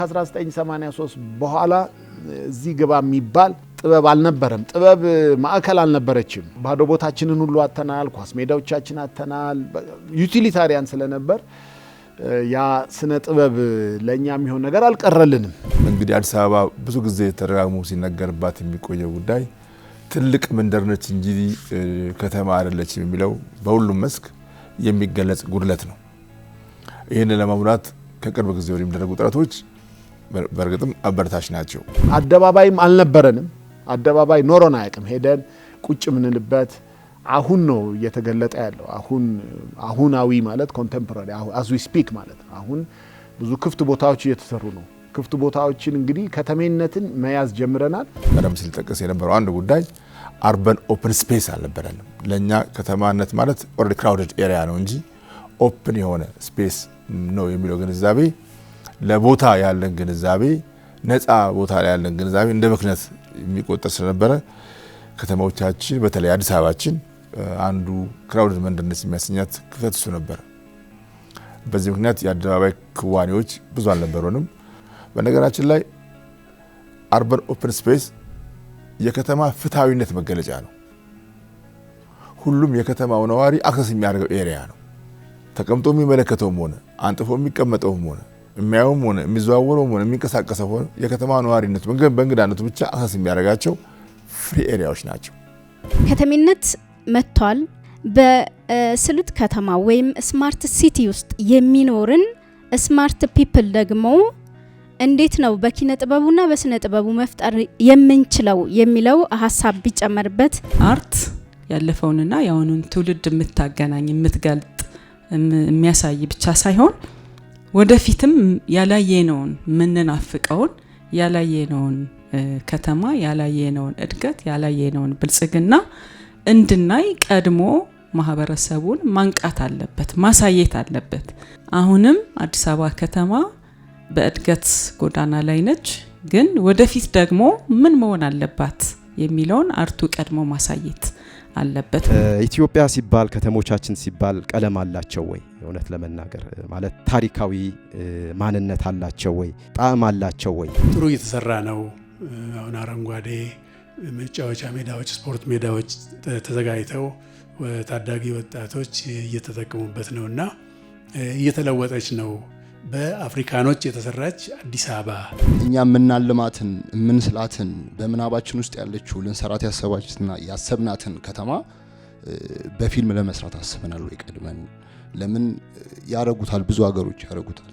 ከ1983 በኋላ እዚህ ግባ የሚባል ጥበብ አልነበረም። ጥበብ ማዕከል አልነበረችም። ባዶ ቦታችንን ሁሉ አተናል፣ ኳስ ሜዳዎቻችን አተናል። ዩቲሊታሪያን ስለነበር ያ ስነ ጥበብ ለኛ የሚሆን ነገር አልቀረልንም። እንግዲህ አዲስ አበባ ብዙ ጊዜ ተደጋግሞ ሲነገርባት የሚቆየው ጉዳይ ትልቅ መንደር ነች እንጂ ከተማ አይደለችም የሚለው በሁሉም መስክ የሚገለጽ ጉድለት ነው። ይህንን ለማሙላት ከቅርብ ጊዜ ወዲህ የሚደረጉ ጥረቶች በእርግጥም አበረታች ናቸው። አደባባይም አልነበረንም። አደባባይ ኖሮን አያውቅም። ሄደን ቁጭ ምንልበት አሁን ነው እየተገለጠ ያለው። አሁናዊ ማለት ኮንቴምፖራሪ as we speak ማለት ነው። አሁን ብዙ ክፍት ቦታዎች እየተሰሩ ነው። ክፍት ቦታዎችን እንግዲህ ከተሜነትን መያዝ ጀምረናል። ቀደም ሲል ጠቀስ የነበረው አንድ ጉዳይ አርበን ኦፕን ስፔስ አልነበረንም። ለኛ ከተማነት ማለት ኦልሬዲ ክራውድድ ኤሪያ ነው እንጂ ኦፕን የሆነ ስፔስ ነው የሚለው ግንዛቤ ለቦታ ያለን ግንዛቤ ነፃ ቦታ ላይ ያለን ግንዛቤ እንደ ብክነት የሚቆጠር ስለነበረ ከተማዎቻችን በተለይ አዲስ አበባችን አንዱ ክራውድድ መንደርነት የሚያሰኛት ክፍተት እሱ ነበር። በዚህ ምክንያት የአደባባይ ክዋኔዎች ብዙ አልነበሩንም። በነገራችን ላይ አርበን ኦፕን ስፔስ የከተማ ፍትሃዊነት መገለጫ ነው። ሁሉም የከተማው ነዋሪ አክሰስ የሚያደርገው ኤሪያ ነው። ተቀምጦ የሚመለከተውም ሆነ አንጥፎ የሚቀመጠውም ሆነ የሚያየውም ሆነ የሚዘዋወረውም ሆነ የሚንቀሳቀሰው ሆነ የከተማ ነዋሪነት በእንግዳነቱ ብቻ አክሰስ የሚያደርጋቸው ፍሪ ኤሪያዎች ናቸው። ከተሜነት መጥቷል። በስሉት ከተማ ወይም ስማርት ሲቲ ውስጥ የሚኖርን ስማርት ፒፕል ደግሞ እንዴት ነው በኪነ ጥበቡና በስነ ጥበቡ መፍጠር የምንችለው የሚለው ሀሳብ ቢጨመርበት። አርት ያለፈውንና ያሁኑን ትውልድ የምታገናኝ የምትገልጥ የሚያሳይ ብቻ ሳይሆን ወደፊትም ያላየነውን ምንናፍቀውን ያላየነውን ከተማ ያላየነውን እድገት ያላየነውን ብልጽግና እንድናይ ቀድሞ ማህበረሰቡን ማንቃት አለበት፣ ማሳየት አለበት። አሁንም አዲስ አበባ ከተማ በእድገት ጎዳና ላይ ነች፣ ግን ወደፊት ደግሞ ምን መሆን አለባት የሚለውን አርቱ ቀድሞ ማሳየት አለበት። ኢትዮጵያ ሲባል ከተሞቻችን ሲባል ቀለም አላቸው ወይ? እውነት ለመናገር ማለት ታሪካዊ ማንነት አላቸው ወይ? ጣዕም አላቸው ወይ? ጥሩ እየተሰራ ነው። አሁን አረንጓዴ መጫወቻ ሜዳዎች፣ ስፖርት ሜዳዎች ተዘጋጅተው ታዳጊ ወጣቶች እየተጠቀሙበት ነውና እየተለወጠች ነው። በአፍሪካኖች የተሰራች አዲስ አበባ እኛ ምናልማትን ምንስላትን በመናባችን ውስጥ ያለችው ልንሰራት ያሰብናትን ከተማ በፊልም ለመስራት አስበናል ወይ? ቀድመን ለምን ያረጉታል? ብዙ ሀገሮች ያረጉታል።